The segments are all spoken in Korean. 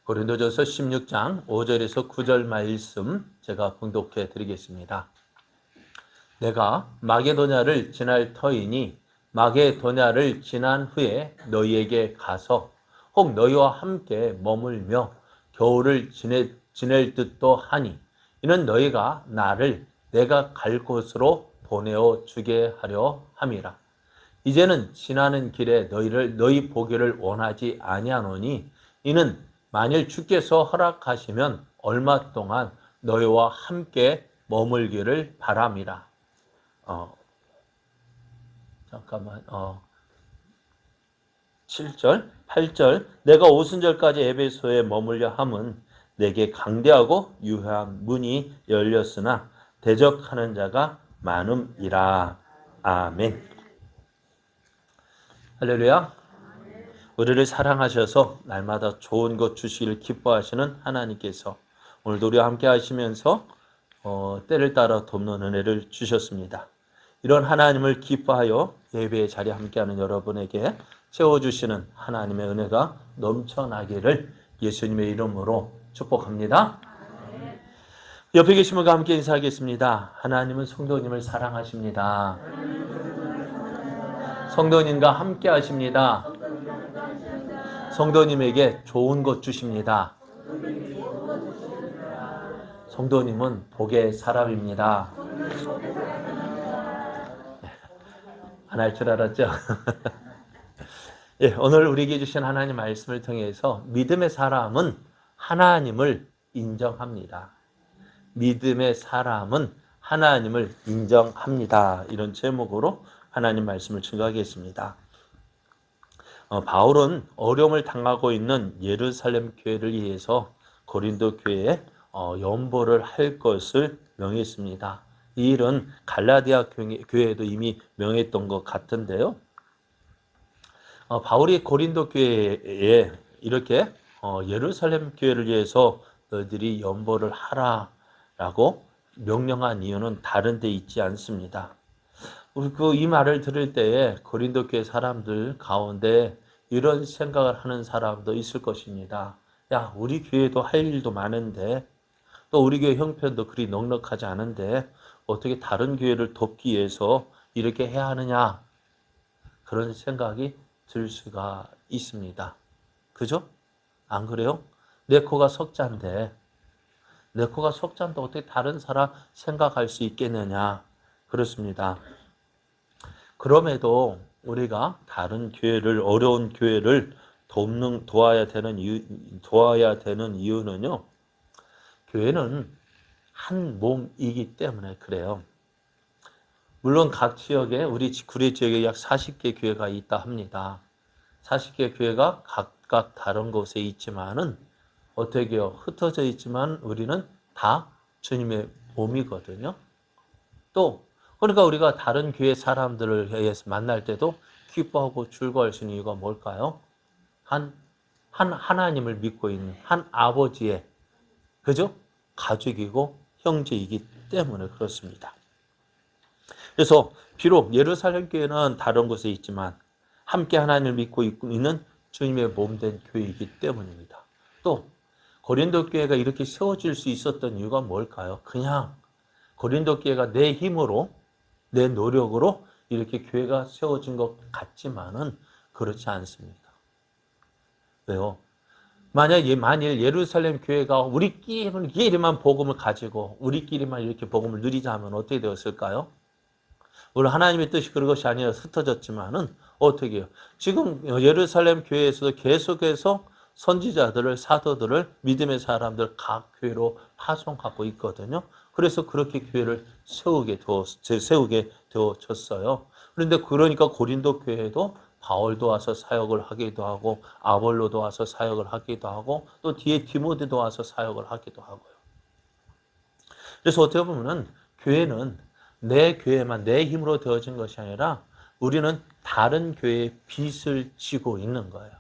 고린도전서 16장 5절에서 9절 말씀 제가 봉독해 드리겠습니다. 내가 마게도냐를 지날 터이니 마게도냐를 지난 후에 너희에게 가서 혹 너희와 함께 머물며 겨울을 지낼 듯도 하니 이는 너희가 나를 내가 갈 곳으로 보내어 주게 하려 함이라. 이제는 지나는 길에 너희 보기를 원하지 아니하노니 이는 만일 주께서 허락하시면 얼마 동안 너희와 함께 머물기를 바람이라. 잠깐만. 7절, 8절. 내가 오순절까지 에베소에 머물려 함은 내게 강대하고 유효한 문이 열렸으나 대적하는 자가 많음이라. 아멘. 할렐루야. 우리를 사랑하셔서 날마다 좋은 것 주시기를 기뻐하시는 하나님께서 오늘도 우리와 함께 하시면서 때를 따라 돕는 은혜를 주셨습니다. 이런 하나님을 기뻐하여 예배의 자리에 함께하는 여러분에게 채워주시는 하나님의 은혜가 넘쳐나기를 예수님의 이름으로 축복합니다. 옆에 계신 분과 함께 인사하겠습니다. 하나님은 성도님을 사랑하십니다. 성도님과 함께 하십니다. 성도님에게 좋은 것 주십니다. 성도님은 복의 사람입니다. 안 할 줄 알았죠? 예, 오늘 우리에게 주신 하나님 말씀을 통해서 믿음의 사람은 하나님을 인정합니다. 믿음의 사람은 하나님을 인정합니다. 이런 제목으로 하나님 말씀을 증거하겠습니다. 바울은 어려움을 당하고 있는 예루살렘 교회를 위해서 고린도 교회에 연보를 할 것을 명했습니다. 이 일은 갈라디아 교회에도 이미 명했던 것 같은데요. 바울이 고린도 교회에 이렇게 예루살렘 교회를 위해서 너희들이 연보를 하라라고 명령한 이유는 다른 데 있지 않습니다. 이 말을 들을 때에 고린도 교회 사람들 가운데 이런 생각을 하는 사람도 있을 것입니다. 야, 우리 교회도 할 일도 많은데 또 우리 교회 형편도 그리 넉넉하지 않은데 어떻게 다른 교회를 돕기 위해서 이렇게 해야 하느냐, 그런 생각이 들 수가 있습니다. 그죠? 안 그래요? 내 코가 석자인데 어떻게 다른 사람 생각할 수 있겠느냐, 그렇습니다. 그럼에도 우리가 다른 교회를, 어려운 교회를 도와야 되는 이유는요, 교회는 한 몸이기 때문에 그래요. 물론 각 지역에, 우리 구리 지역에 약 40개 교회가 있다 합니다. 40개 교회가 각각 다른 곳에 있지만은 어떻게 해요? 흩어져 있지만 우리는 다 주님의 몸이거든요. 또 그러니까 우리가 다른 교회 사람들을 만날 때도 기뻐하고 즐거워할 수 있는 이유가 뭘까요? 하나님을 믿고 있는 한 아버지의, 그죠? 가족이고 형제이기 때문에 그렇습니다. 그래서 비록 예루살렘 교회는 다른 곳에 있지만 함께 하나님을 믿고 있는 주님의 몸된 교회이기 때문입니다. 또 고린도 교회가 이렇게 세워질 수 있었던 이유가 뭘까요? 그냥 고린도 교회가 내 힘으로, 내 노력으로 이렇게 교회가 세워진 것 같지만은 그렇지 않습니다. 왜요? 만일 예루살렘 교회가 우리끼리만 복음을 가지고 우리끼리만 이렇게 복음을 누리자 하면 어떻게 되었을까요? 물론 하나님의 뜻이 그런 것이 아니라 흩어졌지만은 어떻게 해요? 지금 예루살렘 교회에서도 계속해서 선지자들을, 사도들을, 믿음의 사람들 각 교회로 파송하고 있거든요. 그래서 그렇게 교회를 세우게 되어졌어요. 그런데 그러니까 고린도 교회도 바울도 와서 사역을 하기도 하고, 아볼로도 와서 사역을 하기도 하고, 또 뒤에 디모데도 와서 사역을 하기도 하고요. 그래서 어떻게 보면은 교회는 내 교회만 내 힘으로 되어진 것이 아니라 우리는 다른 교회의 빚을 지고 있는 거예요.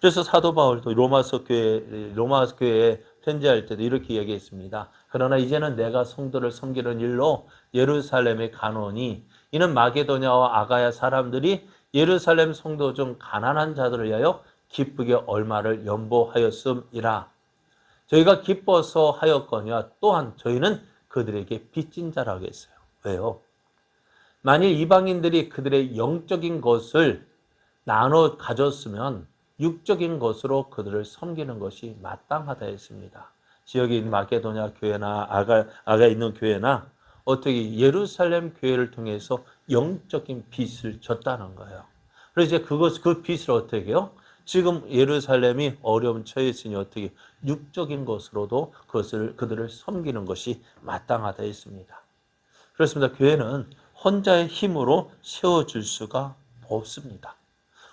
그래서 사도 바울도 로마 교회에 편지할 때도 이렇게 얘기했습니다. 그러나 이제는 내가 성도를 섬기는 일로 예루살렘에 가노니 이는 마게도냐와 아가야 사람들이 예루살렘 성도 중 가난한 자들을 위하여 기쁘게 얼마를 연보하였음이라. 저희가 기뻐서 하였거니와 또한 저희는 그들에게 빚진 자라고 했어요. 왜요? 만일 이방인들이 그들의 영적인 것을 나눠 가졌으면 육적인 것으로 그들을 섬기는 것이 마땅하다 했습니다. 지역에 있는 마게도냐 교회나 아가 있는 교회나 어떻게 예루살렘 교회를 통해서 영적인 빚을 졌다는 거예요. 그래서 이제 그 빚을 어떻게 해요? 지금 예루살렘이 어려움 처해 있으니 어떻게 육적인 것으로도 그들을 섬기는 것이 마땅하다 했습니다. 그렇습니다. 교회는 혼자의 힘으로 세워질 수가 없습니다.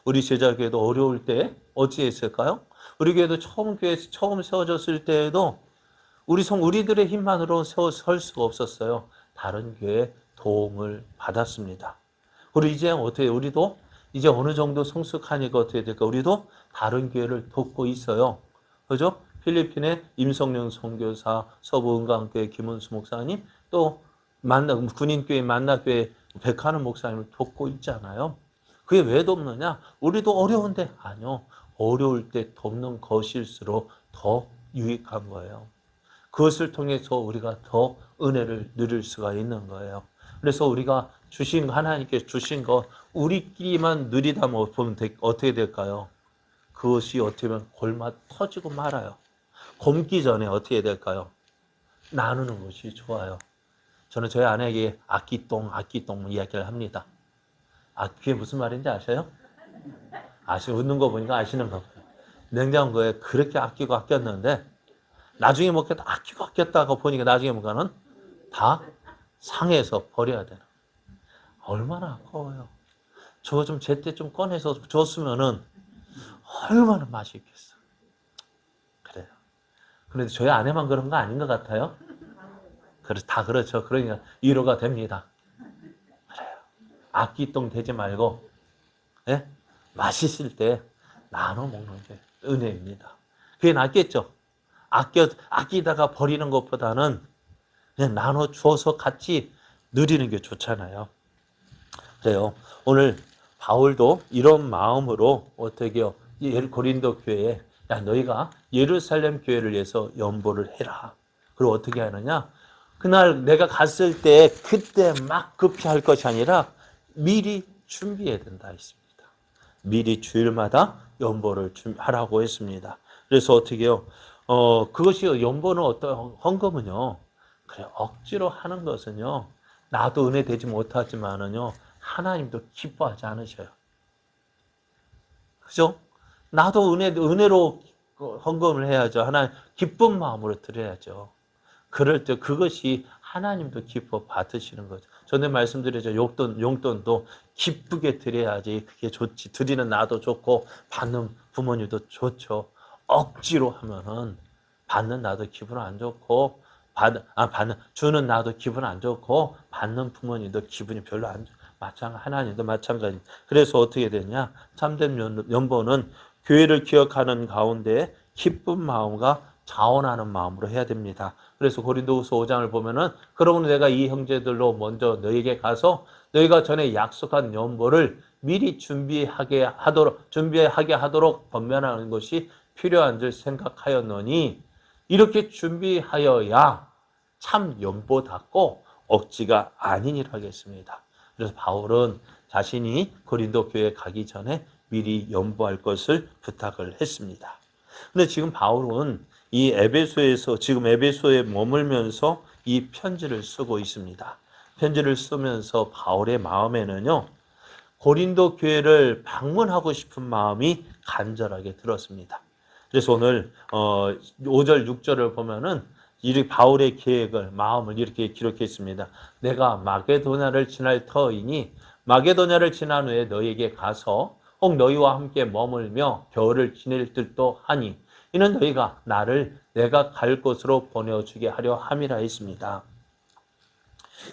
우리 제자교회도 어려울 때 어찌 했을까요? 우리 교회도 처음 세워졌을 때에도 우리들의 힘만으로 설 수가 없었어요. 다른 교회의 도움을 받았습니다. 우리도 이제 어느 정도 성숙하니까 어떻게 될까? 우리도 다른 교회를 돕고 있어요. 그죠? 필리핀의 임성령 선교사, 서부은강교회 김은수 목사님, 또 군인교회 만나교회 백하는 목사님을 돕고 있잖아요. 그게 왜 돕느냐? 우리도 어려운데 아니요. 어려울 때 돕는 것일수록 더 유익한 거예요. 그것을 통해서 우리가 더 은혜를 누릴 수가 있는 거예요. 그래서 우리가 하나님께 주신 것 우리끼리만 누리다 보면 어떻게 될까요? 그것이 어떻게 보면 골마 터지고 말아요. 곪기 전에 어떻게 될까요? 나누는 것이 좋아요. 저는 저희 아내에게 아끼똥 이야기를 합니다. 그게 무슨 말인지 아셔요? 웃는 거 보니까 아시는가 봐요. 냉장고에 그렇게 아끼고 아꼈는데 나중에 먹겠다 아끼고 아꼈다가 보니까 나중에 뭔가는 다 상해서 버려야 되는. 얼마나 아까워요. 저거 좀 제때 좀 꺼내서 줬으면은 얼마나 맛있겠어. 그래요. 그런데 저희 아내만 그런 거 아닌 것 같아요. 다 그렇죠. 그러니까 위로가 됩니다. 그래요. 아끼똥 되지 말고, 예? 맛있을 때 나눠 먹는 게 은혜입니다. 그게 낫겠죠. 아끼다가 버리는 것보다는 그냥 나눠 주어서 같이 누리는 게 좋잖아요. 그래요. 오늘 바울도 이런 마음으로 어떻게 해요? 고린도 교회에 너희가 예루살렘 교회를 위해서 연보를 해라. 그리고 어떻게 하느냐? 그날 내가 갔을 때 그때 막 급히 할 것이 아니라 미리 준비해야 된다 했습니다. 미리 주일마다 연보를 하라고 했습니다. 그래서 어떻게 해요? 그것이 연보는 헌금은요. 그래 억지로 하는 것은요. 나도 은혜 되지 못하지만은요. 하나님도 기뻐하지 않으셔요. 그죠? 나도 은혜로 헌금을 해야죠. 하나님 기쁜 마음으로 드려야죠. 그럴 때 그것이 하나님도 기뻐 받으시는 거죠. 전에 말씀드렸죠. 용돈도 기쁘게 드려야지 그게 좋지. 드리는 나도 좋고 받는 부모님도 좋죠. 억지로 하면은 받는 나도 기분 안 좋고 주는 나도 기분 안 좋고 받는 부모님도 기분이 별로 안 좋고 하나님도 마찬가지. 그래서 어떻게 되냐? 참된 연보는 교회를 기억하는 가운데 기쁜 마음과 자원하는 마음으로 해야 됩니다. 그래서 고린도후서 5장을 보면은 그러므로 내가 이 형제들로 먼저 너에게 가서 너희가 전에 약속한 연보를 미리 준비하게 하도록 권면하는 것이 필요한 줄 생각하였노니 이렇게 준비하여야 참 연보답고 억지가 아니니라 하겠습니다. 그래서 바울은 자신이 고린도 교회에 가기 전에 미리 연보할 것을 부탁을 했습니다. 근데 지금 바울은 지금 에베소에 머물면서 이 편지를 쓰고 있습니다. 편지를 쓰면서 바울의 마음에는요, 고린도 교회를 방문하고 싶은 마음이 간절하게 들었습니다. 그래서 오늘 5절, 6절을 보면은 이 바울의 마음을 이렇게 기록했습니다. 내가 마게도냐를 지날 터이니 마게도냐를 지난 후에 너희에게 가서 혹 너희와 함께 머물며 겨울을 지낼 듯도 하니 이는 너희가 나를 내가 갈 곳으로 보내주게 하려 함이라 했습니다.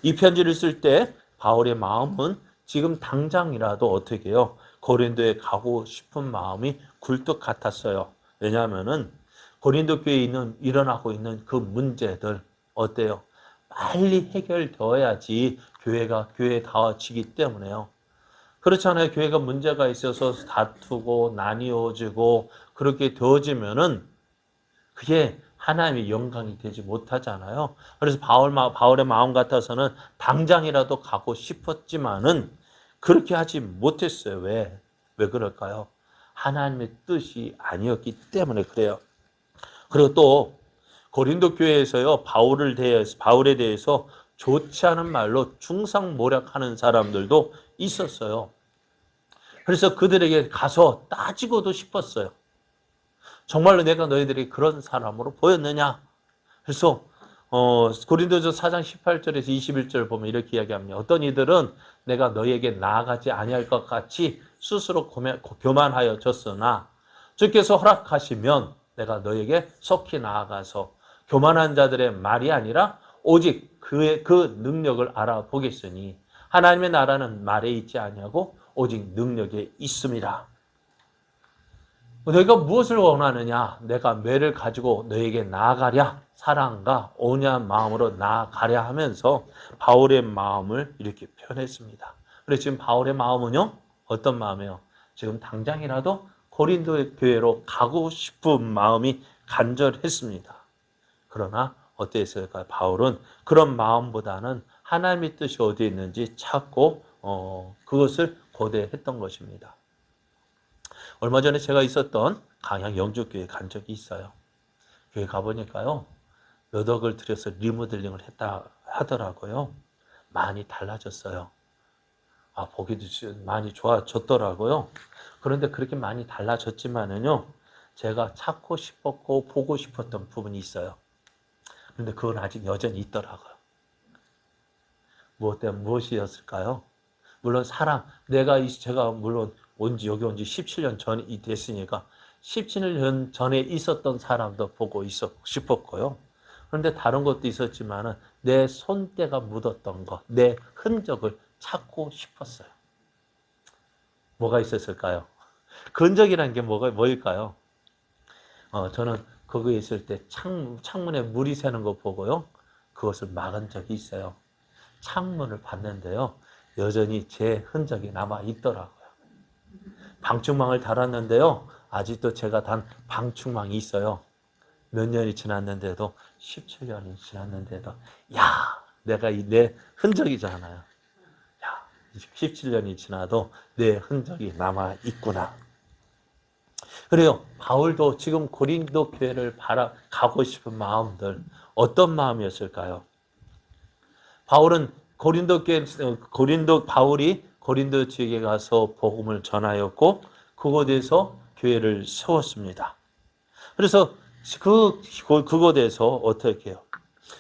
이 편지를 쓸 때 바울의 마음은 지금 당장이라도 어떻게 해요? 고린도에 가고 싶은 마음이 굴뚝 같았어요. 왜냐하면은 고린도 교회에 일어나고 있는 그 문제들 어때요? 빨리 해결되어야지 교회에 닿아지기 때문에요. 그렇잖아요. 교회가 문제가 있어서 다투고 나뉘어지고 그렇게 되어지면은 그게 하나님의 영광이 되지 못하잖아요. 그래서 바울의 마음 같아서는 당장이라도 가고 싶었지만은 그렇게 하지 못했어요. 왜? 왜 그럴까요? 하나님의 뜻이 아니었기 때문에 그래요. 그리고 또 고린도 교회에서요, 바울에 대해서 좋지 않은 말로 중상모략하는 사람들도 있었어요. 그래서 그들에게 가서 따지고도 싶었어요. 정말로 내가 너희들이 그런 사람으로 보였느냐? 그래서 고린도서 4장 18절에서 21절 보면 이렇게 이야기합니다. 어떤 이들은 내가 너희에게 나아가지 아니할 것 같이 스스로 교만하여졌으나 주께서 허락하시면 내가 너희에게 속히 나아가서 교만한 자들의 말이 아니라 오직 그 능력을 알아보겠으니 하나님의 나라는 말에 있지 아니하고 오직 능력에 있습니다. 너희가 무엇을 원하느냐? 내가 매를 가지고 너에게 나아가랴. 사랑과 온유한 마음으로 나아가랴 하면서 바울의 마음을 이렇게 표현했습니다. 그래서 지금 바울의 마음은요? 어떤 마음이에요? 지금 당장이라도 고린도 교회로 가고 싶은 마음이 간절했습니다. 그러나 어땠을까요? 바울은 그런 마음보다는 하나님의 뜻이 어디에 있는지 찾고 그것을 고대했던 것입니다. 얼마 전에 제가 있었던 강양 영주교회 간 적이 있어요. 교회 가보니까요, 몇 억을 들여서 리모델링을 했다 하더라고요. 많이 달라졌어요. 보기도 많이 좋아졌더라고요. 그런데 그렇게 많이 달라졌지만은요, 제가 찾고 싶었고 보고 싶었던 부분이 있어요. 그런데 그건 아직 여전히 있더라고요. 무엇이었을까요? 물론 제가 물론 여기 온 지 17년 전이 됐으니까 17년 전에 있었던 사람도 보고 싶었고요. 그런데 다른 것도 있었지만은 내 손때가 묻었던 것, 내 흔적을 찾고 싶었어요. 뭐가 있었을까요? 그 흔적이라는 게 뭐일까요? 저는 거기에 있을 때 창문에 물이 새는 거 보고요. 그것을 막은 적이 있어요. 창문을 봤는데요. 여전히 제 흔적이 남아 있더라고요. 방충망을 달았는데요. 아직도 제가 단 방충망이 있어요. 몇 년이 지났는데도 17년이 지났는데도 내가 내 흔적이잖아요. 17년이 지나도 내 흔적이 남아 있구나. 그래요. 바울도 지금 고린도 교회를 가고 싶은 마음들 어떤 마음이었을까요? 바울이 고린도 지역에 가서 복음을 전하였고 그곳에서 교회를 세웠습니다. 그래서 그곳에서 어떻게 해요?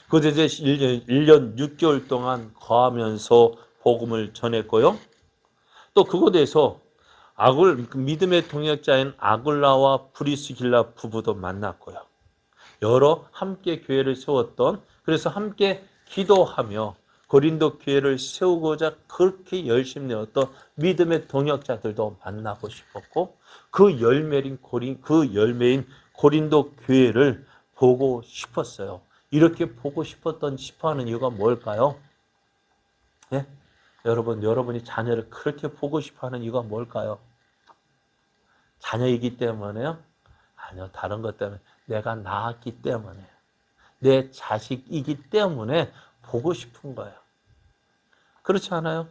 그곳에서 1년 6개월 동안 거하면서 복음을 전했고요. 또 그곳에서 믿음의 동역자인 아굴라와 브리스길라 부부도 만났고요. 여러 함께 교회를 세웠던, 그래서 함께 기도하며 고린도 교회를 세우고자 그렇게 열심히 내었던 믿음의 동역자들도 만나고 싶었고 그 열매인 고린도 교회를 보고 싶었어요. 이렇게 보고 싶어하는 이유가 뭘까요? 예? 여러분이 자녀를 그렇게 보고 싶어하는 이유가 뭘까요? 자녀이기 때문에요? 아니요, 다른 것 때문에 내가 낳았기 때문에 내 자식이기 때문에 보고 싶은 거예요. 그렇지 않아요?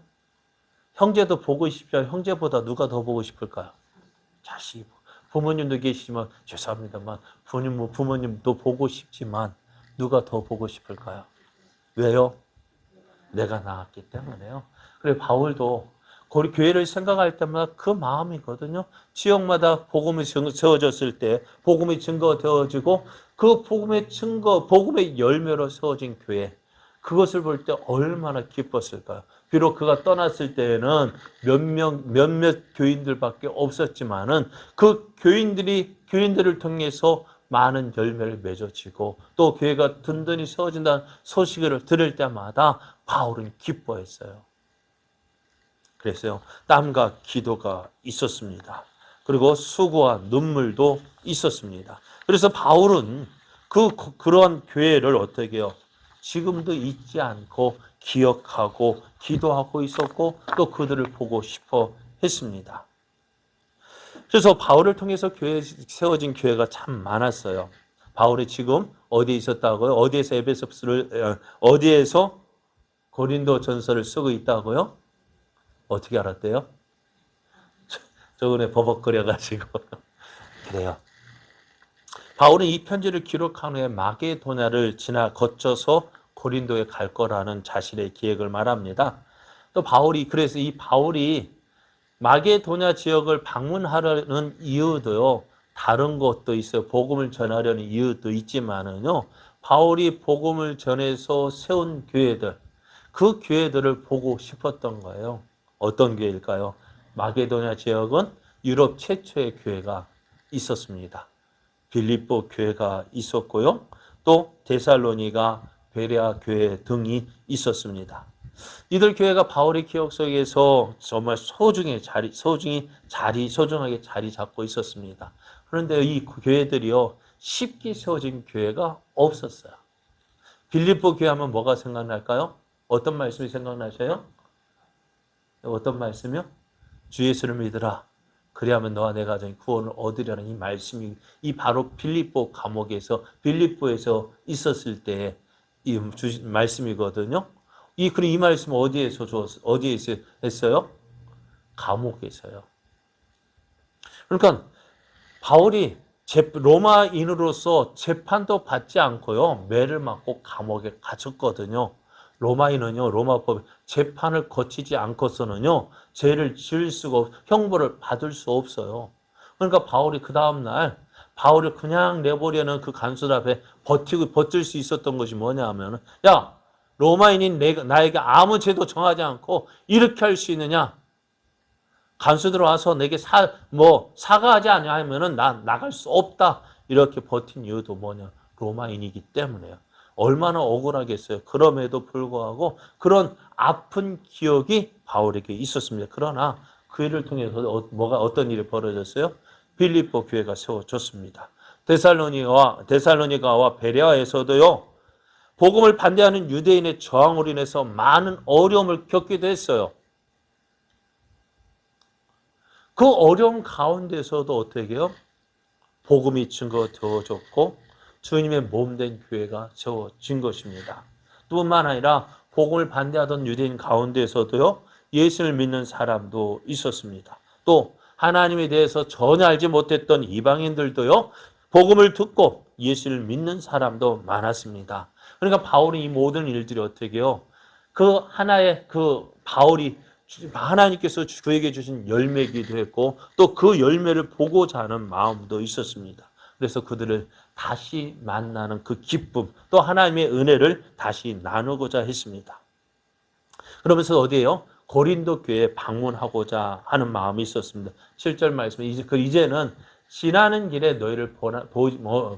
형제도 보고 싶죠. 형제보다 누가 더 보고 싶을까요? 자식이. 부모님도 계시지만 죄송합니다만 부모님도 보고 싶지만 누가 더 보고 싶을까요? 왜요? 내가 낳았기 때문에요. 그래 바울도 교회를 생각할 때마다 그 마음이거든요. 지역마다 복음이 세워졌을 때 복음이 증거되어지고 그 복음의 열매로 세워진 교회, 그것을 볼 때 얼마나 기뻤을까요? 비록 그가 떠났을 때에는 몇몇 교인들밖에 없었지만은 그 교인들을 통해서 많은 열매를 맺어지고 또 교회가 든든히 세워진다는 소식을 들을 때마다 바울은 기뻐했어요. 그래서요, 땀과 기도가 있었습니다. 그리고 수고와 눈물도 있었습니다. 그래서 바울은 그러한 교회를 어떻게 해요? 지금도 잊지 않고 기억하고 기도하고 있었고 또 그들을 보고 싶어 했습니다. 그래서 바울을 통해서 세워진 교회가 참 많았어요. 바울이 지금 어디에 있었다고요? 어디에서 고린도 전서를 쓰고 있다고요? 어떻게 알았대요? 저번에 버벅거려가지고. 그래요. 바울은 이 편지를 기록한 후에 마게도냐를 거쳐서 고린도에 갈 거라는 자신의 계획을 말합니다. 또 그래서 이 바울이 마게도냐 지역을 방문하려는 이유도요, 다른 것도 있어요. 복음을 전하려는 이유도 있지만은요, 바울이 복음을 전해서 세운 교회들, 그 교회들을 보고 싶었던 거예요. 어떤 교회일까요? 마게도냐 지역은 유럽 최초의 교회가 있었습니다. 빌립보 교회가 있었고요. 또 데살로니가 베레아 교회 등이 있었습니다. 이들 교회가 바울의 기억 속에서 정말 소중하게 자리 잡고 있었습니다. 그런데 이 교회들이요, 쉽게 세워진 교회가 없었어요. 빌립보 교회 하면 뭐가 생각날까요? 어떤 말씀이 생각나셔요? 어떤 말씀이요? 주 예수를 믿으라. 그리하면 너와 내 가정이 구원을 얻으려는 이 말씀이 바로 빌립보에서 있었을 때의 이 말씀이거든요. 이 말씀은 어디에서 했어요? 감옥에서요. 그러니까 바울이 로마인으로서 재판도 받지 않고요, 매를 맞고 감옥에 갇혔거든요. 로마인은요, 로마법 재판을 거치지 않고서는요, 죄를 지을 수가 형벌을 받을 수 없어요. 그러니까 바울이 그 다음날 바울을 그냥 내보려는 그 간수 앞에 버틸 수 있었던 것이 뭐냐 하면은, 야, 로마인인 나에게 아무 죄도 정하지 않고 이렇게 할 수 있느냐? 간수들 와서 내게 사과하지 않으면은 난 나갈 수 없다. 이렇게 버틴 이유도 뭐냐? 로마인이기 때문에요. 얼마나 억울하겠어요. 그럼에도 불구하고 그런 아픈 기억이 바울에게 있었습니다. 그러나 그 일을 통해서 어떤 일이 벌어졌어요? 빌립보 교회가 세워졌습니다. 데살로니가와 베레아에서도요, 복음을 반대하는 유대인의 저항으로 인해서 많은 어려움을 겪기도 했어요. 그 어려움 가운데서도 어떻게 해요? 복음이 증거되어졌고 주님의 몸된 교회가 세워진 것입니다. 뿐만 아니라 복음을 반대하던 유대인 가운데서도요, 예수를 믿는 사람도 있었습니다. 또 하나님에 대해서 전혀 알지 못했던 이방인들도요, 복음을 듣고 예수를 믿는 사람도 많았습니다. 그러니까 바울이 이 모든 일들이 어떻게 해요? 바울이 하나님께서 그에게 주신 열매이기도 했고 또 그 열매를 보고자 하는 마음도 있었습니다. 그래서 그들을 다시 만나는 그 기쁨, 또 하나님의 은혜를 다시 나누고자 했습니다. 그러면서 어디에요? 고린도 교회에 방문하고자 하는 마음이 있었습니다. 7절 말씀에 이제는 지나는 길에 너희를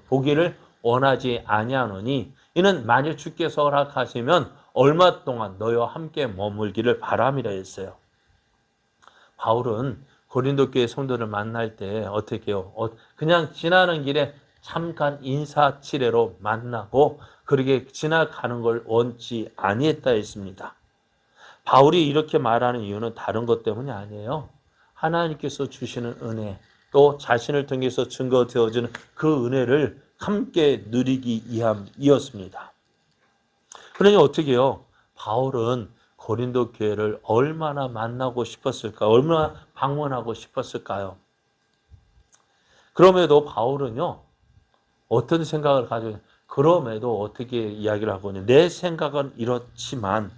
보기를 원하지 아니하노니 이는 만일 주께서 허락하시면 얼마 동안 너희와 함께 머물기를 바람이라 했어요. 바울은 고린도 교회 성도를 만날 때 어떻게 해요? 그냥 지나는 길에 잠깐 인사치레로 만나고 그렇게 지나가는 걸 원치 아니했다 했습니다. 바울이 이렇게 말하는 이유는 다른 것 때문이 아니에요. 하나님께서 주시는 은혜, 또 자신을 통해서 증거되어지는 그 은혜를 함께 누리기 위함이었습니다. 그러니 어떻게 해요? 바울은 고린도 교회를 얼마나 만나고 싶었을까요? 얼마나 방문하고 싶었을까요? 그럼에도 바울은요, 어떤 생각을 가지고, 그럼에도 어떻게 이야기를 하고 있냐. 내 생각은 이렇지만,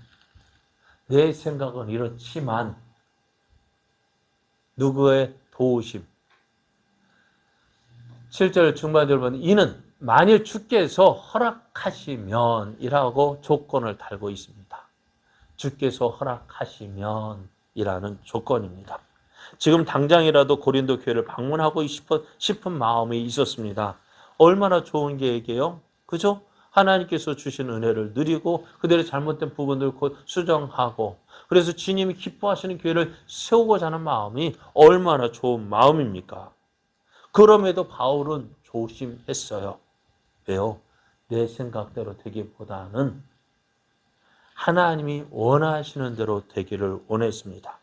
누구의 도우심. 7절 중반절 보면, 이는 만일 주께서 허락하시면 이라고 조건을 달고 있습니다. 주께서 허락하시면 이라는 조건입니다. 지금 당장이라도 고린도 교회를 방문하고 싶은 마음이 있었습니다. 얼마나 좋은 계획이에요? 그죠? 하나님께서 주신 은혜를 누리고 그들의 잘못된 부분들을 곧 수정하고 그래서 주님이 기뻐하시는 교회를 세우고자 하는 마음이 얼마나 좋은 마음입니까? 그럼에도 바울은 조심했어요. 왜요? 내 생각대로 되기보다는 하나님이 원하시는 대로 되기를 원했습니다.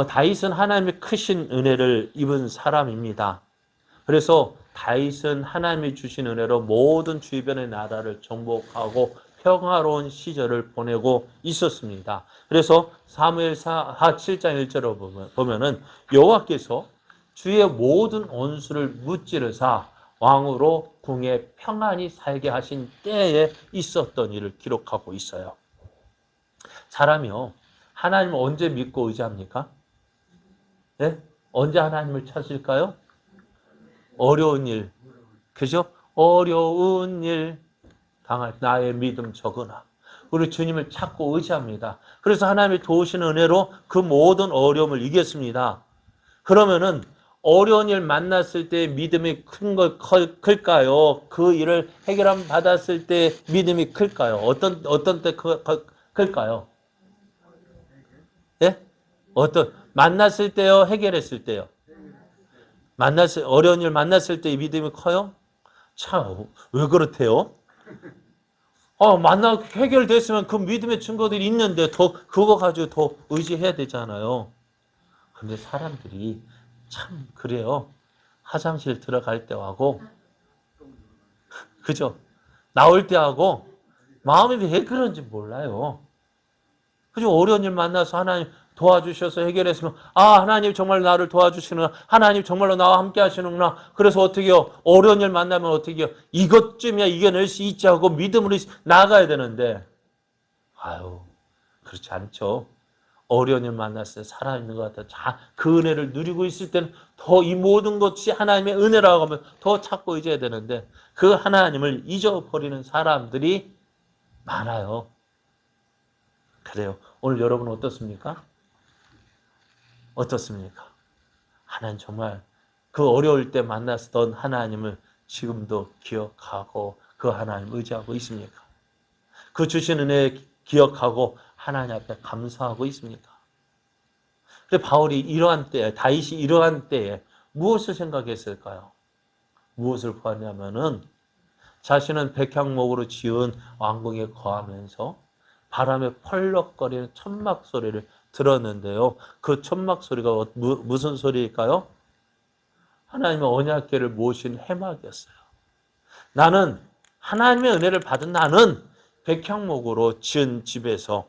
다윗은 하나님의 크신 은혜를 입은 사람입니다. 그래서 다윗은 하나님이 주신 은혜로 모든 주변의 나라를 정복하고 평화로운 시절을 보내고 있었습니다. 그래서 사무엘하 7장 1절을 보면은 여호와께서 주의 모든 원수를 무찌르사 왕으로 궁에 평안히 살게 하신 때에 있었던 일을 기록하고 있어요. 사람이요, 하나님을 언제 믿고 의지합니까? 네? 언제 하나님을 찾을까요? 어려운 일, 그죠? 어려운 일 당할 나의 믿음 적으나 우리 주님을 찾고 의지합니다. 그래서 하나님이 도우시는 은혜로 그 모든 어려움을 이겼습니다. 그러면은 어려운 일 만났을 때 믿음이 클까요? 그 일을 해결함 받았을 때 믿음이 클까요? 어떤 때 클까요? 예? 만났을 때요, 해결했을 때요? 어려운 일 만났을 때 믿음이 커요? 참, 왜 그렇대요? 해결됐으면 그 믿음의 증거들이 있는데 그거 가지고 더 의지해야 되잖아요. 근데 사람들이 참 그래요. 화장실 들어갈 때하고, 그죠? 나올 때하고, 마음이 왜 그런지 몰라요. 그죠? 어려운 일 만나서 하나님 도와주셔서 해결했으면, 하나님 정말 나를 도와주시는구나. 하나님 정말로 나와 함께 하시는구나. 그래서 어떻게요? 어려운 일 만나면 어떻게요? 이것쯤이야 이겨낼 수 있지 하고 믿음으로 나가야 되는데, 그렇지 않죠. 어려운 일 만났을 때 살아있는 것 같아. 그 은혜를 누리고 있을 때는 더 이 모든 것이 하나님의 은혜라고 하면 더 찾고 의지해야 되는데, 그 하나님을 잊어버리는 사람들이 많아요. 그래요. 오늘 여러분 어떻습니까? 어떻습니까? 하나님 정말 그 어려울 때 만났던 하나님을 지금도 기억하고 그 하나님 의지하고 있습니까? 그 주신 은혜 기억하고 하나님 앞에 감사하고 있습니까? 그래 바울이 다윗이 이러한 때에 무엇을 생각했을까요? 무엇을 보았냐면은 자신은 백향목으로 지은 왕궁에 거하면서 바람에 펄럭거리는 천막 소리를 들었는데요. 그 천막 소리가 무슨 소리일까요? 하나님의 언약궤를 모신 해막이었어요. 하나님의 은혜를 받은 나는 백향목으로 지은 집에서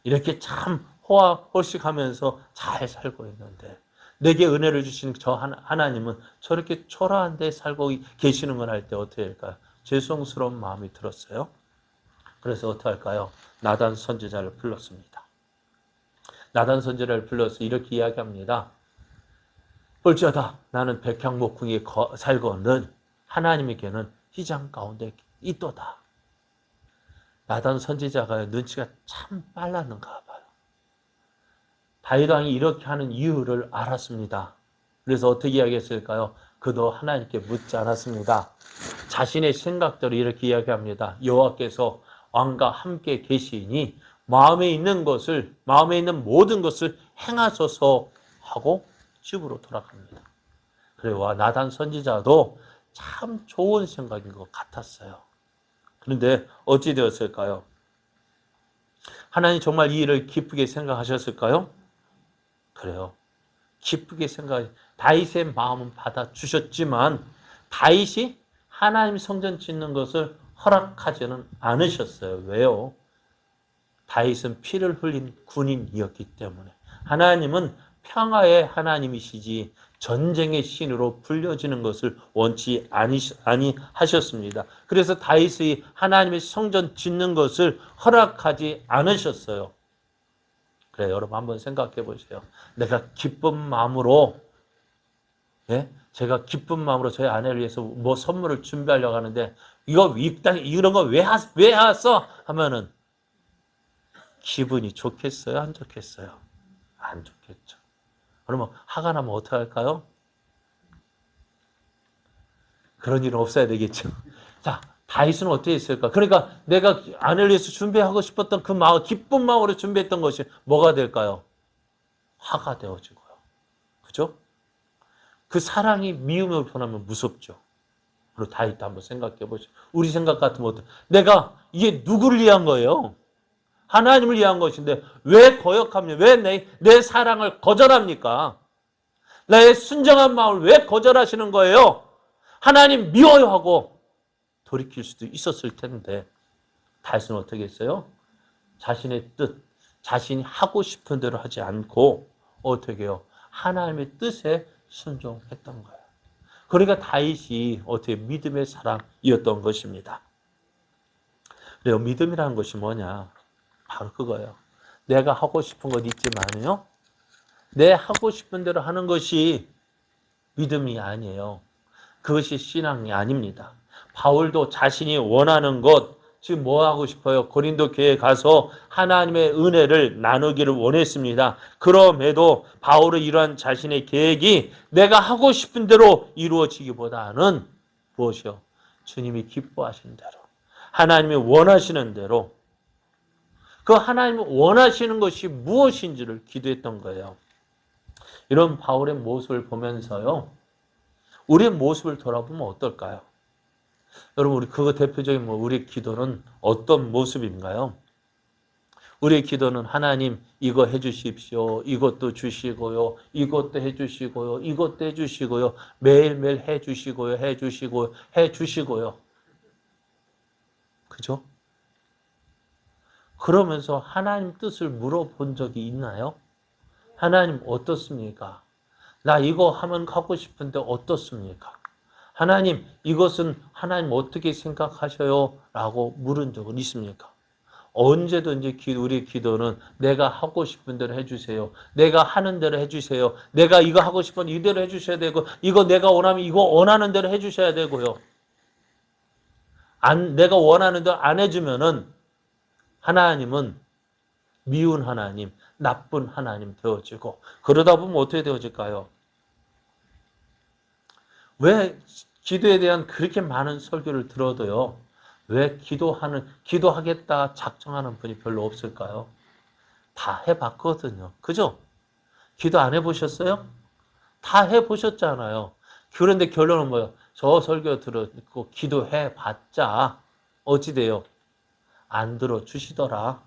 이렇게 참 호식하면서 잘 살고 있는데 내게 은혜를 주신 저 하나님은 저렇게 초라한 데 살고 계시는 걸 할 때 어떻게 할까요? 죄송스러운 마음이 들었어요. 그래서 어떻게 할까요? 나단 선지자를 불렀습니다. 나단 선지자를 불러서 이렇게 이야기합니다. 볼지어다 나는 백향목궁에 살거는 하나님에게는 휘장 가운데 있도다. 나단 선지자가 눈치가 참 빨랐는가 봐요. 다윗 왕이 이렇게 하는 이유를 알았습니다. 그래서 어떻게 이야기했을까요? 그도 하나님께 묻지 않았습니다. 자신의 생각대로 이렇게 이야기합니다. 여호와께서 왕과 함께 계시니 마음에 있는 모든 것을 행하소서 하고 집으로 돌아갑니다. 그리고 나단 선지자도 참 좋은 생각인 것 같았어요. 그런데 어찌 되었을까요? 하나님 정말 이 일을 기쁘게 생각하셨을까요? 그래요. 기쁘게 다윗의 마음은 받아주셨지만 다윗이 하나님 성전 짓는 것을 허락하지는 않으셨어요. 왜요? 다윗은 피를 흘린 군인이었기 때문에. 하나님은 평화의 하나님이시지 전쟁의 신으로 불려지는 것을 원치 아니하셨습니다. 그래서 다윗이 하나님의 성전 짓는 것을 허락하지 않으셨어요. 그래, 여러분 한번 생각해 보세요. 내가 기쁜 마음으로, 제가 기쁜 마음으로 저희 아내를 위해서 뭐 선물을 준비하려고 하는데, 이런 거 왜 왔어? 하면은, 기분이 좋겠어요? 안 좋겠어요? 안 좋겠죠. 그러면 화가 나면 어떻게 할까요? 그런 일은 없어야 되겠죠. 자, 다윗은 어떻게 했을까? 그러니까 내가 아내를 위해서 준비하고 싶었던 그 마음, 기쁜 마음으로 준비했던 것이 뭐가 될까요? 화가 되어지고요. 그죠? 그 사랑이 미움으로 변하면 무섭죠. 그리고 다윗도 한번 생각해 보시죠. 우리 생각 같으면 이게 누구를 위한 거예요? 하나님을 위한 것인데 왜 거역합니까? 왜 내 사랑을 거절합니까? 나의 순정한 마음을 왜 거절하시는 거예요? 하나님 미워요 하고 돌이킬 수도 있었을 텐데 다윗은 어떻게 했어요? 자신의 뜻, 자신이 하고 싶은 대로 하지 않고 어떻게 해요? 하나님의 뜻에 순종했던 거예요. 그러니까 다윗이 어떻게 믿음의 사람이었던 것입니다. 그래요. 믿음이라는 것이 뭐냐? 바로 그거예요. 내가 하고 싶은 것 있지만요. 내 하고 싶은 대로 하는 것이 믿음이 아니에요. 그것이 신앙이 아닙니다. 바울도 자신이 원하는 것, 지금 뭐 하고 싶어요? 고린도 교회에 가서 하나님의 은혜를 나누기를 원했습니다. 그럼에도 바울은 이러한 자신의 계획이 내가 하고 싶은 대로 이루어지기보다는 무엇이요? 주님이 기뻐하시는 대로, 하나님이 원하시는 대로, 그 하나님이 원하시는 것이 무엇인지를 기도했던 거예요. 이런 바울의 모습을 보면서요, 우리의 모습을 돌아보면 어떨까요? 여러분, 우리 그거 대표적인 우리의 기도는 어떤 모습인가요? 우리의 기도는 하나님 이거 해주십시오. 이것도 주시고요. 이것도 해주시고요. 이것도 해주시고요. 매일매일 해주시고요. 해주시고요. 해주시고요. 그죠? 그러면서 하나님 뜻을 물어본 적이 있나요? 하나님 어떻습니까? 나 이거 하면 하고 싶은데 어떻습니까? 하나님 이것은 하나님 어떻게 생각하셔요? 라고 물은 적은 있습니까? 언제든지 우리 기도는 내가 하고 싶은 대로 해주세요. 내가 하는 대로 해주세요. 내가 이거 하고 싶은 이대로 해주셔야 되고 이거 내가 원하면 이거 원하는 대로 해주셔야 되고요. 내가 원하는 대로 안 해주면은 하나님은 미운 하나님, 나쁜 하나님 되어지고 그러다 보면 어떻게 되어질까요? 왜 기도에 대한 그렇게 많은 설교를 들어도요. 왜 기도하겠다 작정하는 분이 별로 없을까요? 다 해봤거든요. 그죠? 기도 안 해보셨어요? 다 해보셨잖아요. 그런데 결론은 뭐예요? 저 설교 들었고 기도해봤자 어찌 돼요? 안 들어주시더라.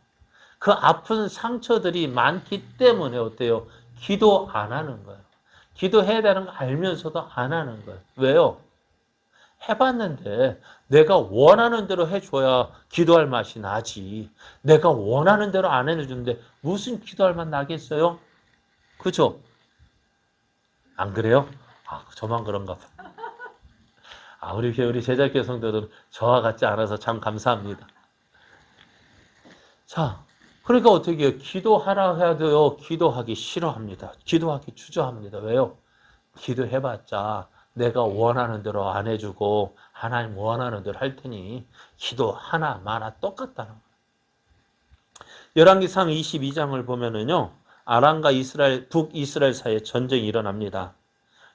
그 아픈 상처들이 많기 때문에 어때요? 기도 안 하는 거예요. 기도해야 되는 거 알면서도 안 하는 거예요. 왜요? 해봤는데 내가 원하는 대로 해줘야 기도할 맛이 나지. 내가 원하는 대로 안 해주는데 무슨 기도할 맛 나겠어요? 그죠? 안 그래요? 아, 저만 그런가 봐. 아, 우리 제자교 성도들은 저와 같지 않아서 참 감사합니다. 자, 그러니까 어떻게 해요? 기도하라 해도요, 기도하기 싫어합니다. 기도하기 주저합니다. 왜요? 기도해봤자 내가 원하는 대로 안 해주고 하나님 원하는 대로 할 테니 기도 하나 마나 똑같다는 거예요. 열왕기상 22장을 보면은요, 아람과 북이스라엘 사이에 전쟁이 일어납니다.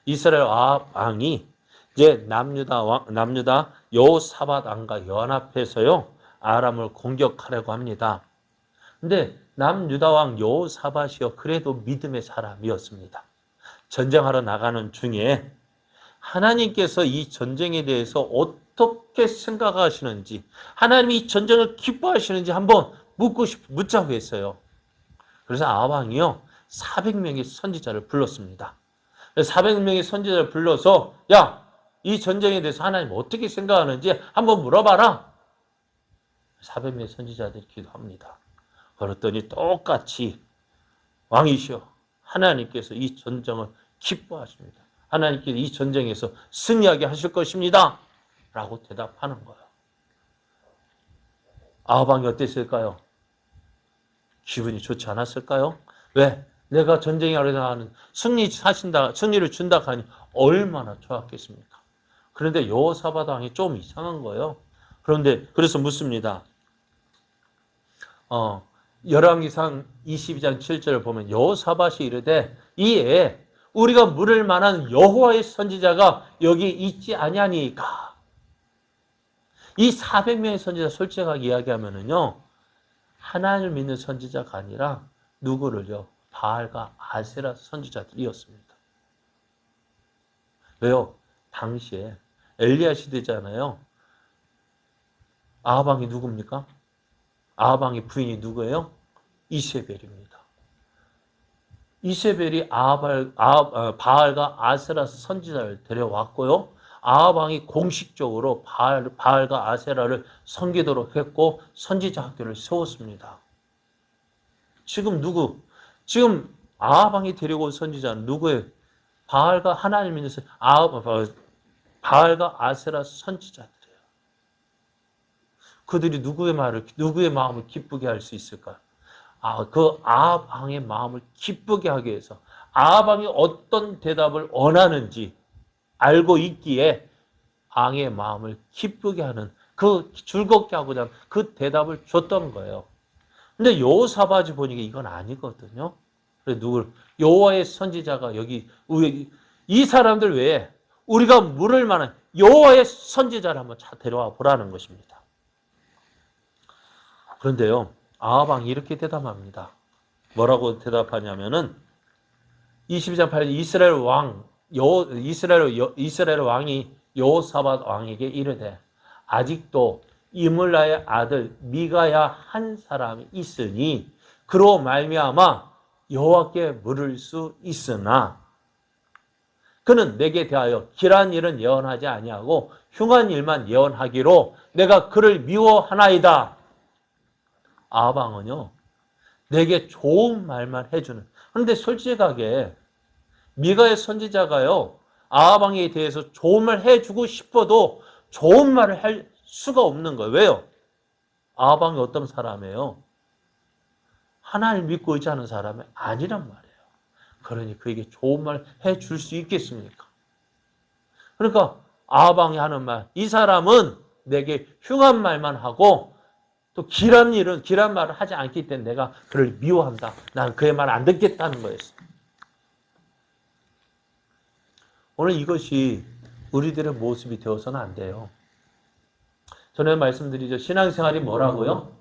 이스라엘 왕이 이제 남유다 여호사밧 왕과 연합해서요, 아람을 공격하려고 합니다. 근데 남유다 왕 여호사밧이요, 그래도 믿음의 사람이었습니다. 전쟁하러 나가는 중에 하나님께서 이 전쟁에 대해서 어떻게 생각하시는지, 하나님이 이 전쟁을 기뻐하시는지 한번 묻자고 했어요. 그래서 아왕이요, 400명의 선지자를 불렀습니다. 400명의 선지자를 불러서, 야, 이 전쟁에 대해서 하나님 어떻게 생각하는지 한번 물어봐라. 400명의 선지자들이 기도합니다. 그랬더니 똑같이 왕이시여, 하나님께서 이 전쟁을 기뻐하십니다. 하나님께서 이 전쟁에서 승리하게 하실 것입니다. 라고 대답하는 거예요. 아합왕이 어땠을까요? 기분이 좋지 않았을까요? 왜? 내가 전쟁에 하는 승리를 준다 하니 얼마나 좋았겠습니까? 그런데 여호사밧 왕이 좀 이상한 거예요. 그래서 묻습니다. 열왕기상 22장 7절을 보면 여호사밧이 이르되 이에 우리가 물을 만한 여호와의 선지자가 여기 있지 아니하니까. 이 400명의 선지자 솔직하게 이야기하면은요, 하나님을 믿는 선지자가 아니라 누구를요? 바알과 아세라 선지자들이었습니다. 왜요? 당시에 엘리야 시대잖아요. 아합 왕이 누굽니까? 아합 왕의 부인이 누구예요? 이세벨입니다. 이세벨이 바알과 아세라 선지자를 데려왔고요. 아합 왕이 공식적으로 바알과 아세라를 섬기도록 했고 선지자 학교를 세웠습니다. 지금 아합 왕이 데리고 온 선지자는 누구예요? 바알과 하나님 믿는 바알과 아세라 선지자들이에요. 그들이 누구의 마음을 기쁘게 할 수 있을까요? 그 아합 왕의 마음을 기쁘게 하기 위해서 아합 왕이 어떤 대답을 원하는지 알고 있기에 왕의 마음을 기쁘게 하는 즐겁게 하고자 하는 그 대답을 줬던 거예요. 근데 여호사밧이 보니까 이건 아니거든요. 그래서 여호와의 선지자가 여기 이 사람들 외에 우리가 물을 만한 여호와의 선지자를 한번 데려와 보라는 것입니다. 그런데요, 아합 왕이 이렇게 대답합니다. 뭐라고 대답하냐면은 22장 8절 이스라엘 왕이 여호사밧 왕에게 이르되 아직도 이물라의 아들 미가야 한 사람이 있으니 그로 말미암아 여호와께 물을 수 있으나 그는 내게 대하여 길한 일은 예언하지 아니하고 흉한 일만 예언하기로 내가 그를 미워하나이다. 아합 왕은요, 내게 좋은 말만 해주는. 그런데 솔직하게 미가의 선지자가요, 아합 왕에 대해서 좋은 말 해주고 싶어도 좋은 말을 할 수가 없는 거예요. 왜요? 아합 왕이 어떤 사람이에요? 하나님 믿고 있지 않은 사람이 아니란 말이에요. 그러니 그에게 좋은 말 해줄 수 있겠습니까? 그러니까 아합 왕이 하는 말, 이 사람은 내게 흉한 말만 하고 또 길한 말을 하지 않기 때문에 내가 그를 미워한다. 난 그의 말 안 듣겠다는 거였어요. 오늘 이것이 우리들의 모습이 되어서는 안 돼요. 전에 말씀드리죠. 신앙생활이 뭐라고요?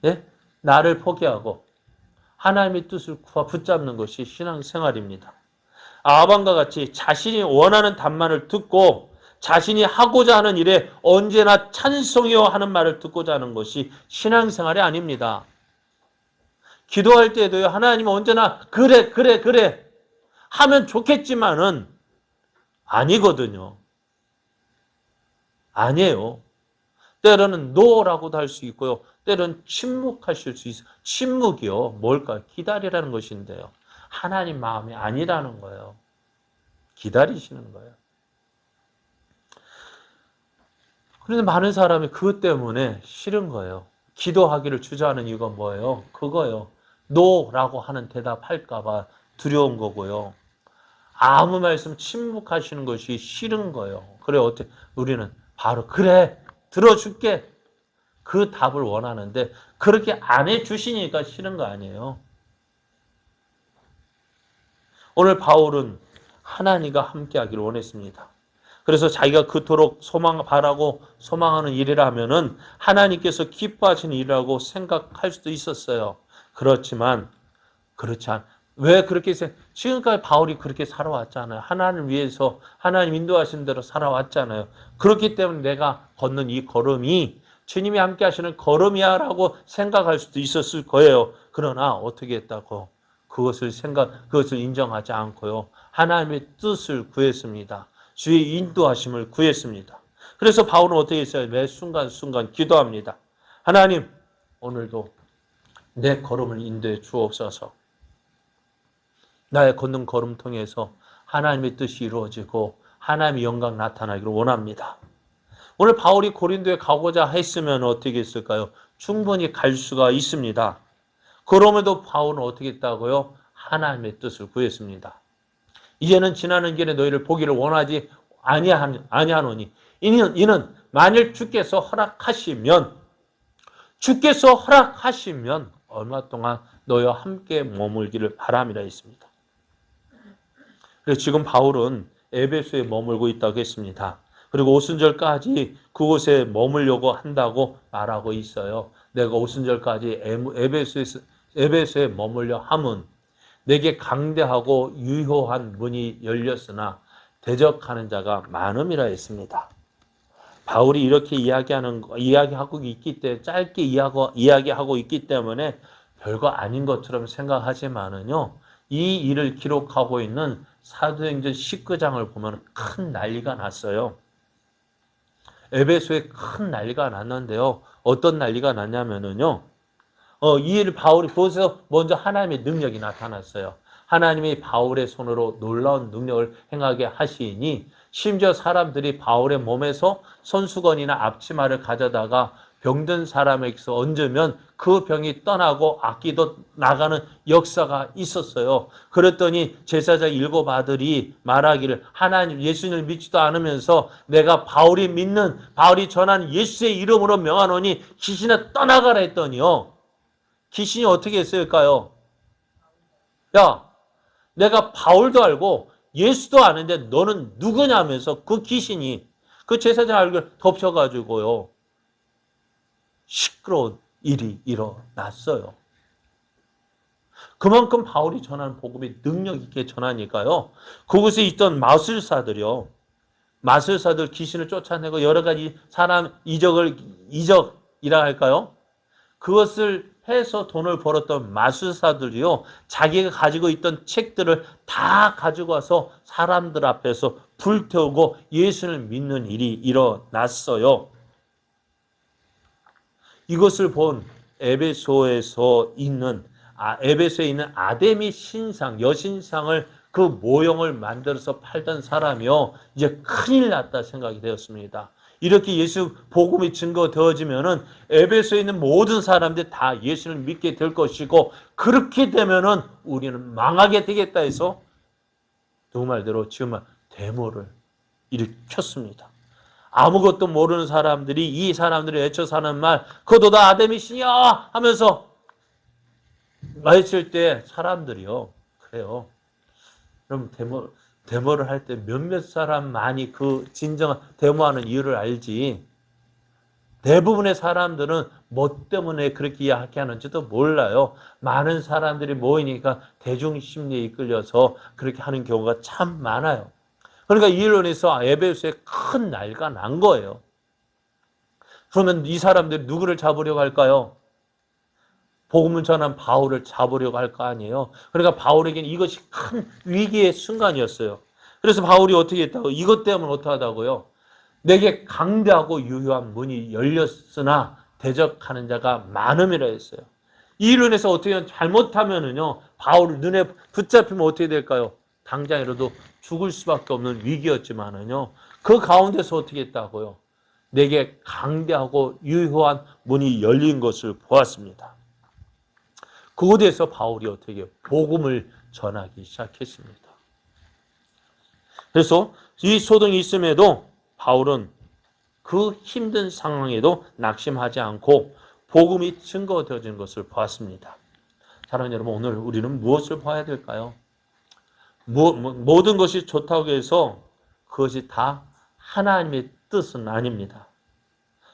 예? 나를 포기하고 하나님의 뜻을 붙잡는 것이 신앙생활입니다. 아합왕과 같이 자신이 원하는 답만을 듣고 자신이 하고자 하는 일에 언제나 찬송이요 하는 말을 듣고자 하는 것이 신앙생활이 아닙니다. 기도할 때도요, 하나님은 언제나 그래 하면 좋겠지만은 아니거든요. 아니에요. 때로는 노라고도 할 수 있고요. 때로는 침묵하실 수 있어요. 침묵이요. 뭘까요? 기다리라는 것인데요. 하나님 마음이 아니라는 거예요. 기다리시는 거예요. 그런데 많은 사람이 그것 때문에 싫은 거예요. 기도하기를 주저하는 이유가 뭐예요? 그거예요. 노라고 하는 대답할까봐 두려운 거고요. 아무 말씀 침묵하시는 것이 싫은 거예요. 그래, 어떻게 우리는 바로 그래 들어줄게 그 답을 원하는데 그렇게 안 해주시니까 싫은 거 아니에요. 오늘 바울은 하나님과 함께하기를 원했습니다. 그래서 자기가 그토록 바라고 소망하는 일이라면은 하나님께서 기뻐하시는 일이라고 생각할 수도 있었어요. 그렇지만 왜 그렇게 지금까지 바울이 그렇게 살아왔잖아요. 하나님을 위해서 하나님 인도하신 대로 살아왔잖아요. 그렇기 때문에 내가 걷는 이 걸음이 주님이 함께 하시는 걸음이야라고 생각할 수도 있었을 거예요. 그러나 어떻게 했다고? 그것을 인정하지 않고요. 하나님의 뜻을 구했습니다. 주의 인도하심을 구했습니다. 그래서 바울은 어떻게 했어요? 매 순간순간 기도합니다. 하나님, 오늘도 내 걸음을 인도해 주옵소서. 나의 걷는 걸음 통해서 하나님의 뜻이 이루어지고 하나님의 영광 나타나기를 원합니다. 오늘 바울이 고린도에 가고자 했으면 어떻게 했을까요? 충분히 갈 수가 있습니다. 그럼에도 바울은 어떻게 했다고요? 하나님의 뜻을 구했습니다. 이제는 지나는 길에 너희를 보기를 원하지 아니하노니 이는 만일 주께서 허락하시면 얼마 동안 너희와 함께 머물기를 바람이라 했습니다. 그래서 지금 바울은 에베소에 머물고 있다고 했습니다. 그리고 오순절까지 그곳에 머물려고 한다고 말하고 있어요. 내가 오순절까지 에베소에 머물려 함은 내게 강대하고 유효한 문이 열렸으나 대적하는 자가 많음이라 했습니다. 바울이 이렇게 이야기하고 있기 때문에, 짧게 이야기하고 있기 때문에 별거 아닌 것처럼 생각하지만은요, 이 일을 기록하고 있는 사도행전 19장을 보면 큰 난리가 났어요. 에베소에 큰 난리가 났는데요. 어떤 난리가 났냐면은요, 이 일을 바울이 보고서 먼저 하나님의 능력이 나타났어요. 하나님이 바울의 손으로 놀라운 능력을 행하게 하시니 심지어 사람들이 바울의 몸에서 손수건이나 앞치마를 가져다가 병든 사람에게서 얹으면 그 병이 떠나고 악기도 나가는 역사가 있었어요. 그랬더니 제사장 7 아들이 말하기를 하나님 예수님을 믿지도 않으면서 내가 바울이 전한 예수의 이름으로 명하노니 귀신을 떠나가라 했더니요. 귀신이 어떻게 했을까요? 야, 내가 바울도 알고 예수도 아는데 너는 누구냐면서 그 귀신이 그 제사장 얼굴 덮쳐가지고요. 시끄러운 일이 일어났어요. 그만큼 바울이 전하는 복음이 능력 있게 전하니까요. 그곳에 있던 마술사들 귀신을 쫓아내고 여러 가지 사람 이적이라 할까요? 그것을 해서 돈을 벌었던 마술사들이요. 자기가 가지고 있던 책들을 다 가지고 와서 사람들 앞에서 불태우고 예수를 믿는 일이 일어났어요. 이것을 본 에베소에 있는 아데미 신상, 여신상을 그 모형을 만들어서 팔던 사람이요. 이제 큰일 났다 생각이 되었습니다. 이렇게 예수 복음이 증거되어지면은 에베소에 있는 모든 사람들이 다 예수를 믿게 될 것이고 그렇게 되면은 우리는 망하게 되겠다 해서 그 말대로 지금 데모를 일으켰습니다. 아무것도 모르는 사람들이 이 사람들이 외쳐 사는 말 그것도 다 아데미 신이야 하면서 말했을 때 사람들이요. 그래요. 그럼 데모를 할 때 몇몇 사람만이 그 진정한 데모하는 이유를 알지. 대부분의 사람들은 뭐 때문에 그렇게 이야기하는지도 몰라요. 많은 사람들이 모이니까 대중심리에 이끌려서 그렇게 하는 경우가 참 많아요. 그러니까 이 일로 인해서 에베소에 큰 난리가 난 거예요. 그러면 이 사람들이 누구를 잡으려고 할까요? 복음을 전한 바울을 잡으려고 할 거 아니에요. 그러니까 바울에게는 이것이 큰 위기의 순간이었어요. 그래서 바울이 어떻게 했다고? 이것 때문에 어떡하다고요? 내게 강대하고 유효한 문이 열렸으나 대적하는 자가 많음이라 했어요. 이 일로 인해서 어떻게 잘못하면은요, 바울 눈에 붙잡히면 어떻게 될까요? 당장이라도 죽을 수밖에 없는 위기였지만은요, 그 가운데서 어떻게 했다고요? 내게 강대하고 유효한 문이 열린 것을 보았습니다. 그곳에서 바울이 어떻게 복음을 전하기 시작했습니다. 그래서 이 소동이 있음에도 바울은 그 힘든 상황에도 낙심하지 않고 복음이 증거되어진 것을 보았습니다. 사랑하는 여러분, 오늘 우리는 무엇을 봐야 될까요? 모든 것이 좋다고 해서 그것이 다 하나님의 뜻은 아닙니다.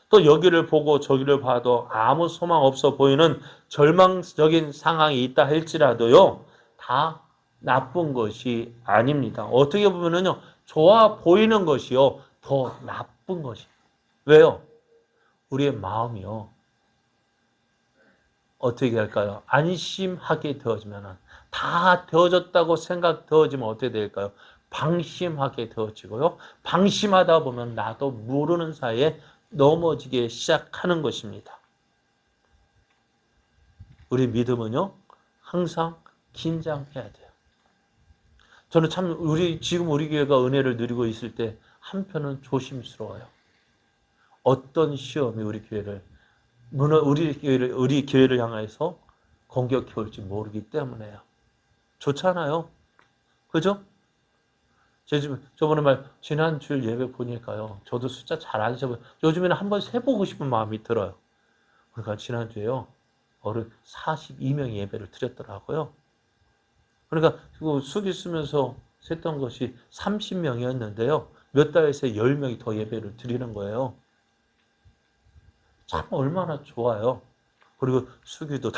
또 여기를 보고 저기를 봐도 아무 소망 없어 보이는 절망적인 상황이 있다 할지라도요, 다 나쁜 것이 아닙니다. 어떻게 보면은요, 좋아 보이는 것이요, 더 나쁜 것이. 왜요? 우리의 마음이요, 어떻게 할까요? 안심하게 되어지면은, 다 되어졌다고 생각되어지면 어떻게 될까요? 방심하게 되어지고요. 방심하다 보면 나도 모르는 사이에 넘어지기 시작하는 것입니다. 우리 믿음은요, 항상 긴장해야 돼요. 저는 참 지금 우리 교회가 은혜를 누리고 있을 때 한편은 조심스러워요. 어떤 시험이 우리 교회를 향해서 공격해 올지 모르기 때문에요. 좋잖아요. 그죠? 저번에 지난주 예배 보니까요. 저도 숫자 잘 안 세고, 요즘에는 한번 세보고 싶은 마음이 들어요. 그러니까 지난주에요. 어른 42명이 예배를 드렸더라고요. 그러니까 수기 쓰면서 셌던 것이 30명이었는데요. 몇 달 새에 10명이 더 예배를 드리는 거예요. 참 얼마나 좋아요. 그리고 수기도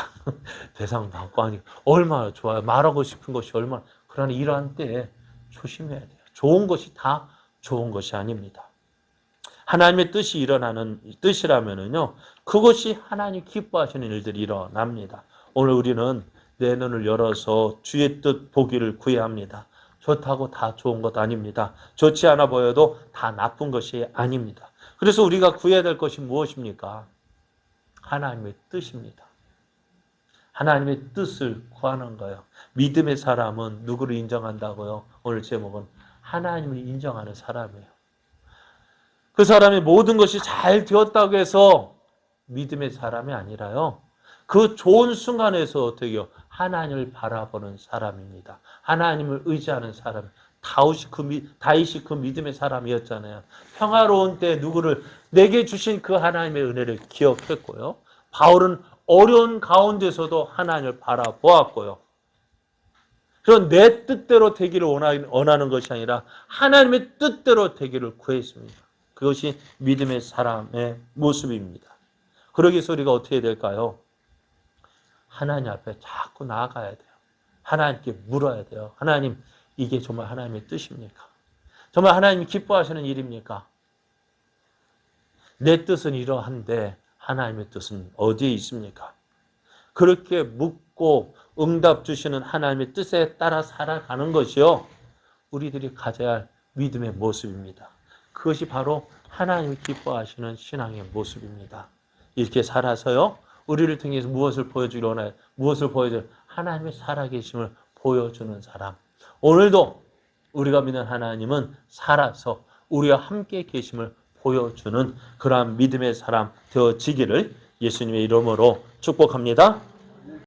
대상 받고 하니까 얼마나 좋아요. 말하고 싶은 것이 얼마나. 그러나 이러한 때에 조심해야 돼요. 좋은 것이 다 좋은 것이 아닙니다. 하나님의 뜻이 일어나는 뜻이라면은요, 그것이 하나님 기뻐하시는 일들이 일어납니다. 오늘 우리는 내 눈을 열어서 주의 뜻 보기를 구해야 합니다. 좋다고 다 좋은 것 아닙니다. 좋지 않아 보여도 다 나쁜 것이 아닙니다. 그래서 우리가 구해야 될 것이 무엇입니까? 하나님의 뜻입니다. 하나님의 뜻을 구하는 거예요. 믿음의 사람은 누구를 인정한다고요? 오늘 제목은 하나님을 인정하는 사람이에요. 그 사람의 모든 것이 잘 되었다고 해서 믿음의 사람이 아니라요. 그 좋은 순간에서 어떻게 해요? 하나님을 바라보는 사람입니다. 하나님을 의지하는 사람. 다윗이 그 믿음의 사람이었잖아요. 평화로운 때 누구를 내게 주신 그 하나님의 은혜를 기억했고요. 바울은 어려운 가운데서도 하나님을 바라보았고요. 그런 내 뜻대로 되기를 원하는 것이 아니라 하나님의 뜻대로 되기를 구했습니다. 그것이 믿음의 사람의 모습입니다. 그러기 위해서 우리가 어떻게 해야 될까요? 하나님 앞에 자꾸 나아가야 돼요. 하나님께 물어야 돼요. 하나님, 이게 정말 하나님의 뜻입니까? 정말 하나님이 기뻐하시는 일입니까? 내 뜻은 이러한데 하나님의 뜻은 어디에 있습니까? 그렇게 묻고 응답 주시는 하나님의 뜻에 따라 살아가는 것이요, 우리들이 가져야 할 믿음의 모습입니다. 그것이 바로 하나님이 기뻐하시는 신앙의 모습입니다. 이렇게 살아서요, 우리를 통해서 무엇을 보여주기로 원하요? 무엇을 보여줘요? 하나님의 살아계심을 보여주는 사람. 오늘도 우리가 믿는 하나님은 살아서 우리와 함께 계심을 보여주는 그러한 믿음의 사람 되어지기를 예수님의 이름으로 축복합니다.